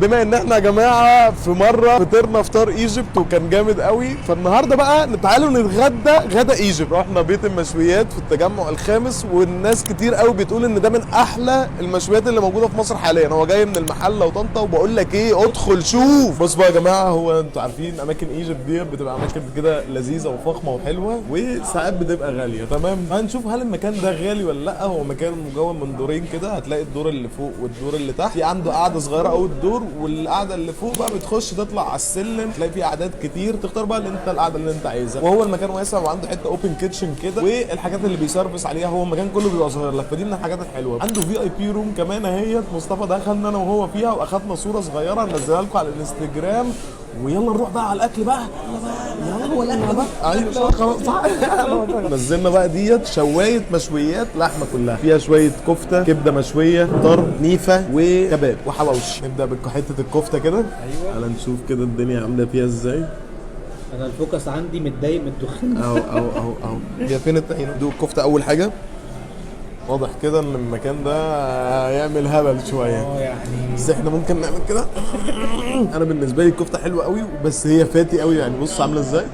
بما ان احنا يا جماعه في مره فطرنا فطار ايجيبت وكان جامد قوي، فالنهارده بقى تعالوا نتغدى غدا ايجيبت. رحنا بيت المشويات في التجمع الخامس، والناس كتير قوي بتقول ان ده من احلى المشويات اللي موجوده في مصر حاليا. هو جاي من المحله وطنطا، وبقول لك ايه، ادخل شوف. بص بقى يا جماعه، هو انتوا عارفين اماكن ايجيبت دي بتبقى اماكن كده لذيذه وفخمه وحلوه، وساعات بتبقى غاليه. تمام، هنشوف هل المكان ده غالي ولا لا. هو مكان مكون من دورين كده، هتلاقي الدور اللي فوق والدور اللي تحت، في عنده قاعده صغيره قوي الدور، والقعده اللي فوق بقى بتخش تطلع على السلم تلاقي فيه قعدات كتير، تختار بقى اللي انت القعده اللي انت عايزها. وهو المكان واسع وعنده حته اوبن كيتشن كده، والحاجات اللي بيسرفس عليها هو المكان كله بيبقى ظاهر لك، فدي من الحاجات الحلوه. عنده في اي بي روم كمان اهيت، مصطفى دخلنا انا وهو فيها واخدنا صوره صغيره ننزلها لكم على الانستجرام. ويلا نروح بقى على الاكل بقى. يلا بقى. ايوه خلاص صح. نزلنا بقى ديت شوايه مشويات لحمه كلها، فيها شويه كفته، كبده مشويه، طرب، نيفه، وكباب وحواوشي. نبدا بحته الكفته كده. ايوه، تعالى نشوف كده الدنيا عامله فيها ازاي. انا الفوكس عندي متضايق من الدخان. اهو هي فين الطحينه؟ دوق الكفته اول حاجه. واضح كده ان المكان ده هيعمل هبل شويه، يعني بس احنا ممكن نعمل كده. انا بالنسبه لي الكفته حلوه قوي، بس هي فاتي قوي يعني. بص عامله ازاي.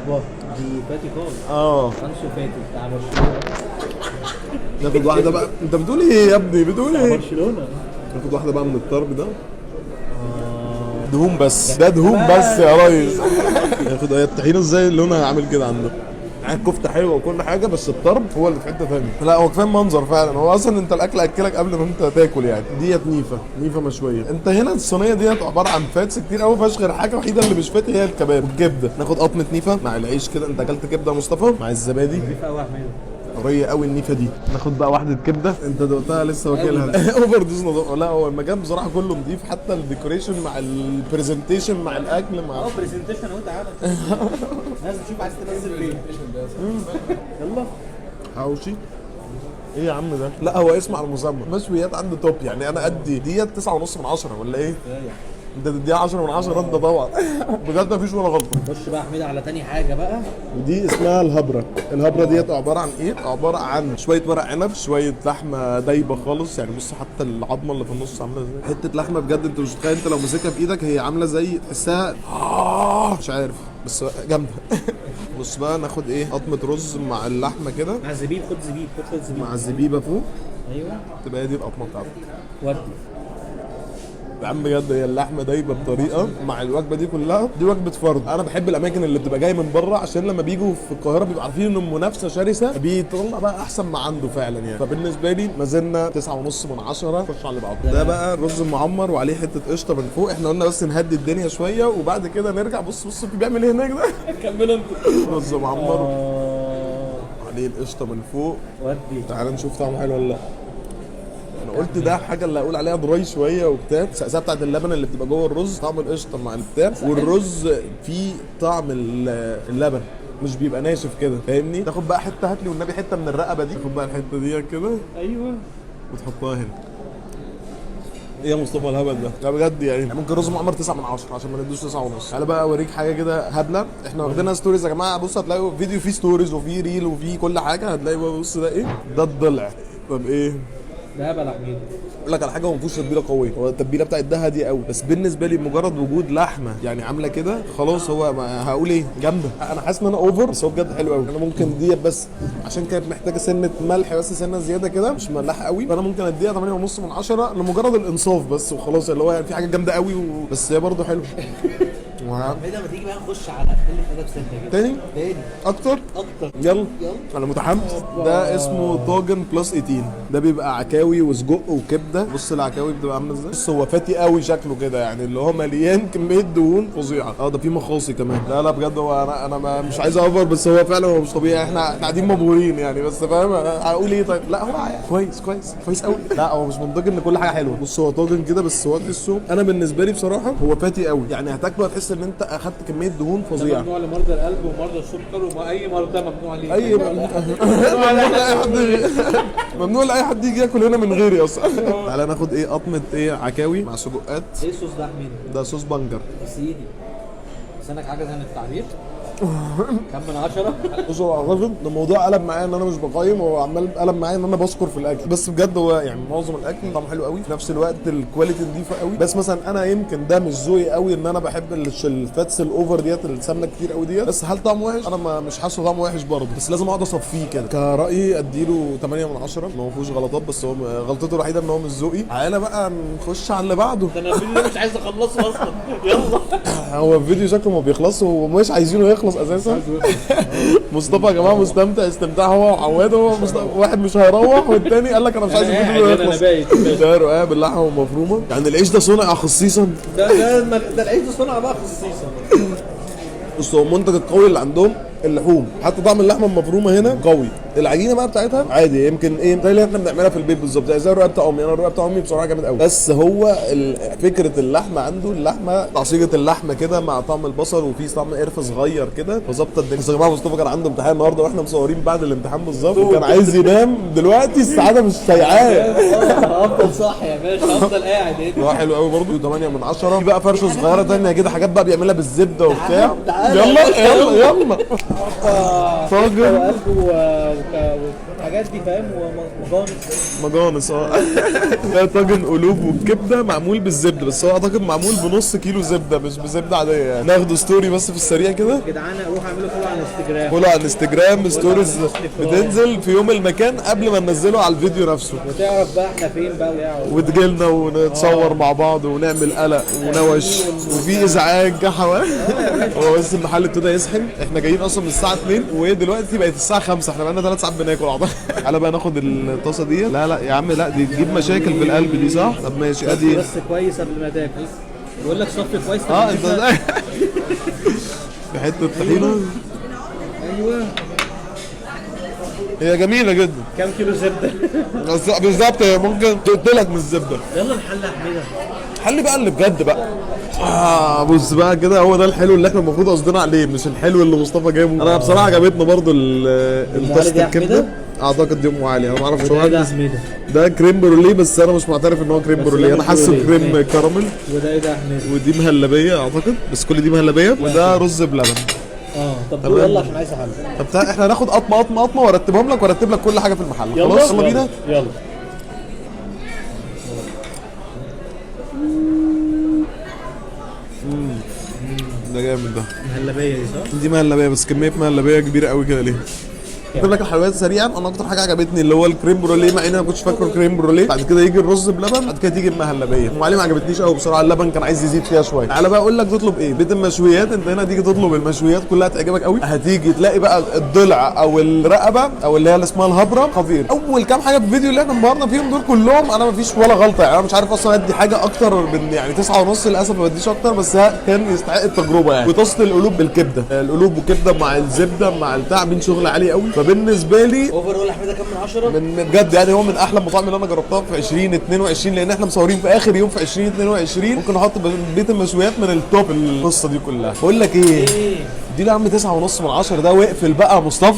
اوبا، دي فاتي خالص. انسو فاتي بتاع برشلونه. ناخد واحده بقى. انت بتقول ايه يا ابني؟ بتقول بتاع ايه؟ برشلونه. ناخد واحده بقى من الطرب ده. دهون بس، ده دهون بس يا ريس. ياخد هي الطحينه ازاي لونها عامل كده عنده. الكفته حلوه وكل حاجه، بس الطرب هو اللي في حته ثانيه. لا هو كفايه منظر فعلا. هو اصلا انت الاكل اكلك قبل ما انت تاكل يعني. ديت نيفه مشويه. انت هنا الصينيه ديت عباره عن فاتس كتير قوي فشخ. غير حاجه وحيده اللي مش فاتي هي الكباب والكبده. ناخد قطمه نيفه مع العيش كده. انت اكلت كبده يا مصطفى مع الزبادي؟ قريه قوي النيفه دي. ناخد بقى واحده كبده. انت دقتها لسه واكلها؟ اوفر دوز نظافه. لا هو المكان بصراحه كله نظيف، حتى الديكوريشن مع البرزنتيشن مع الاكل مع برزنتيشن اهو. تعالى لازم تشوف عايز تنزل فين. يلا حواوشي. ايه يا عم ده؟ لا هو اسمه على المسمى مشويات عنده توب يعني. انا ادي ديت 9.5 من 10 ولا ايه؟ انت تديها 10 من 10 انت طبعا. بجد مفيش ولا غلطه. خش بقى حميد على تاني حاجه بقى. ودي اسمها الهبره. الهبره ديت عباره عن ايه؟ عباره عن شويه ورق عنب، شويه لحمه دايبه خالص يعني. بص حتى العظمه اللي في النص عامله ازاي. حته لحمه بجد انت مش متخيل. انت لو مسكها في ايدك هي عامله زي تحسها مش عارف بس جامده. بص بقى ناخد ايه؟ قطمه رز مع اللحمه كده، مع الزبيب. خد زبيب. خد زبيب مع الزبيبه فوق. ايوه، تبقى هي دي القطمه بتاعتك. ودي يا عم بجد هي اللحمه دايبه بطريقه مع الوجبه دي كلها. دي وجبه فرد. انا بحب الاماكن اللي بتبقى جايه من بره، عشان لما بيجوا في القاهره بيبقوا عارفين ان المنافسه شرسه، بيطلع بقى احسن ما عنده فعلا يعني. فبالنسبه لي ما زلنا 9.5 من 10. خش على اللي بعده. ده بقى الرز المعمر وعليه حته قشطه من فوق. احنا قلنا بس نهدي الدنيا شويه وبعد كده نرجع. بص بيعمل ايه هناك ده. كملوا انتوا. رز معمر عليه القشطه من فوق. ودي تعال نشوف طعمه حلو ولا لا. انا قلت ده حاجه اللي هقول عليها دراي شويه وبتاع. السقسه بتاعت اللبن اللي بتبقى جوه الرز، طعم القشطه مع البتاع، والرز فيه طعم اللبن مش بيبقى ناشف كده، فاهمني. تاخد بقى حته، هات لي والنبي حته من الرقبه دي. تاخد بقى الحته دي كده ايوه وتحطها هنا. ايه يا مصطفى الهبل ده؟ لا بجد يعني. ممكن رز معمر 9 من 10 عشان ما ندوش 9 ونص. تعالى بقى اوريك حاجه كده هبله. احنا واخدينها ستوريز يا جماعه. بص هتلاقوا فيديو فيه ستوريز وفيه ريل وفيه كل حاجه. هتلاقي بص ده ايه؟ ده الضلع. طب ايه؟ ده هبل يا حميد. اقول لك على حاجه، هو ما فيهوش تتبيله قويه. هو التتبيله بتاعت ده هاديه قوي، بس بالنسبه لي مجرد وجود لحمه يعني عامله كده خلاص. هو ما هقول ايه، جامده. انا حاسس ان انا اوفر، بس هو بجد حلو قوي. انا ممكن ديت بس عشان كانت محتاجه سنه ملح بس، سنه زياده كده مش مملحه قوي، فانا ممكن اديها 8.5 من 10 لمجرد الانصاف بس وخلاص. اللي هو يعني في حاجه جامده قوي بس هي برده حلوه. كده ما تيجي بقى نخش على قله ادب سنه كده. تاني اكتر. يلا انا متحمس. ده اسمه طاجن بلس 18. ده بيبقى عكاوي وسجق وكبده. بص العكاوي بتبقى عامله ازاي. بص هو فاتي قوي شكله كده يعني، اللي هو مليان كميه دهون فظيعه. ده في مخاصي كمان. لا بجد هو انا مش عايز اوفر، بس هو فعلا هو مش طبيعي. احنا قاعدين مبهورين يعني، بس فاهم هقول ايه. طيب لا هو كويس قوي. لا هو مش منطقي ان كل حاجه حلوه. بص هو طاجن كده، بس هو تحسه، انا بالنسبه لي بصراحه هو فاتي قوي يعني. هتاكله هتحس ان انت اخدت كميه دهون فظيعه. ممنوع لمرضى القلب ومرضى السكر واي مرضى ممنوع ليه. ممنوع لاي حد يجي ياكل هنا من غيري اصلا. تعالى ناخد ايه؟ قطمه ايه؟ عكاوي مع سجقات. ايه الصوص ده يا حميد؟ ده صوص بنجر يا سيدي. لسانك عجز عن التعبير. كم من 10؟ بص هو اعتقد ان الموضوع قلب معايا ان انا مش بقيم، هو عمال قلب معايا ان انا بشكر في الاكل. بس بجد هو يعني معظم الاكل طعمه حلو قوي، في نفس الوقت الكواليتي نضيفه قوي. بس مثلا انا يمكن ده مش ذوقي قوي، ان انا بحب الفاتس الاوفر ديت، السمنه كتير قوي ديت. بس هل طعمه وحش؟ انا مش حاسه طعمه وحش برضه، بس لازم اقعد اصفيه كده. كرايي اديله 8 من 10، ما فيهوش غلطات، بس هو غلطته الوحيده ان هو مش ذوقي. تعالى بقى نخش على اللي بعده. ده انا الفيديو ده مش عايز اخلصه اصلا. يلا. هو الفيديو شكله ما بيخلصش ومش عايزينه يخلص اساسا. مصطفى يا جماعه مستمتع استمتاع هو وعواد. هو واحد مش هيروح والتاني قال لك انا مش عايز الفيديو انا يخلص. بايت. ده رقاق باللحمه ومفرومه، يعني العيش ده صنع خصيصا. ده العيش ده صنع بقى خصيصا. بص هو المنتج القوي اللي عندهم اللحوم، حتى طعم اللحمه المفرومه هنا قوي. العجينه بقى بتاعتها عادي، يمكن ايه زي اللي احنا بنعملها في البيت بالظبط، زي الرقاق بتاع امي. انا الرقاق بتاع امي بصراحه جامد قوي. بس هو فكره اللحمه عنده، اللحمه تعصيجه اللحمه كده مع طعم البصل، وفي طعم قرفه صغير كده فظبطت الدنيا. بس يا جماعه مصطفى كان عنده امتحان النهارده واحنا مصورين بعد الامتحان بالظبط، وكان عايز ينام دلوقتي السعاده مش سايعاه. هفضل صح يا باشا، هفضل قاعد هنا. هو حلو قوي برضه 8 من 10. في بقى فرشه صغيره ثانيه كده، حاجات بقى بيعملها بالزبده وبتاع. تعالى يلا يلا يلا طاجن وقلب والحاجات دي فاهم، ومجانس. مجانس. ده طاجن قلوب والكبده معمول بالزبده، بس هو اعتقد معمول بنص كيلو زبده مش بزبده عاديه يعني. ناخده ستوري بس في السريع كده. يا جدعان روح اعملوا فولو على الانستجرام. فولو على الانستجرام، ستوريز بتنزل في يوم المكان قبل ما ننزله على الفيديو نفسه، وتعرف بقى احنا فين بقى وتجيلنا ونتصور مع بعض ونعمل قلق ونوش وفي ازعاج كحوة. هو بس المحل ابتدى يزحم، احنا جايين اصلا من الساعه 2 ودلوقتي بقت الساعه 5، احنا بقالنا 3 ساعات بناكل عضل. تعالى بقى ناخد الطاسه دي. لا لا يا عم لا، دي تجيب مشاكل في القلب دي صح. طب ماشي ادي بس كويس قبل ما تاكل. بقول لك صفي كويس. انت بحته طحينه. ايوه هي جميله جدا. كام كيلو زبده؟ بالظبط ممكن تقتلك من الزبده. يلا نحل يا حميده. حل بقى اللي بجد بقى. بص بقى كده، هو ده الحلو اللي احنا المفروض قصدنا عليه، مش الحلو اللي مصطفى جابه. انا بصراحه عجبتنا برضو الطاسه الكبده. اعتقد دي ام علي، انا ما اعرفش هو ده حميده. ده كريم بروليه، بس انا مش معترف ان هو كريم بروليه، انا حاسه كريم كراميل. وده ايه ده يا حميده؟ ودي مهلبيه اعتقد، بس كل دي مهلبيه. وده رز بلبن. طب دول يلا عشان عايز احل. طب احنا هناخد قطمه وارتبهم لك وارتب لك كل حاجه في المحل. خلاص يلا بينا. يلا. ده جامد ده. مهلبيه دي صح؟ دي مهلبيه، بس كميه مهلبيه كبيره قوي كده ليه؟ اجيب لك الحلويات سريعا. انا اكتر حاجه عجبتني اللي هو الكريم بروليه، مع ان انا ما كنتش فاكره كريم بروليه. بعد كده يجي الرز بلبن، بعد كده تيجي المهلبيه. ام علي ما عجبتنيش قوي بصراحه، اللبن كان عايز يزيد فيها شويه. تعالى بقى اقول لك تطلب ايه. بيت المشويات، انت هنا تيجي تطلب المشويات كلها تعجبك قوي. هتيجي تلاقي بقى الضلع او الرقبه او اللي هي اسمها الهبره خطير. اول كام حاجه في الفيديو اللي احنا انبهرنا فيهم دول كلهم انا ما فيش ولا غلطه، يعني انا مش عارف اصلا ادي حاجه اكتر من يعني 9.5 للاسف، ما بديش اكتر، بس كان يستحق التجربه يعني. وطاسه القلوب بالكبده، القلوب وكبده مع الزبده مع البتاع، عاملين شغل عالي قوي. فبالنسبه لي اوفر احمد كام من 10؟ من بجد يعني هو من احلى المطاعم اللي انا جربتها في 2022، لان احنا مصورين في اخر يوم في 2022. ممكن احط بيت المشويات من التوب القصه دي كلها. بقول لك ايه، دي له يا عم 9.5 من 10 ده، واقفل بقى يا مصطفى.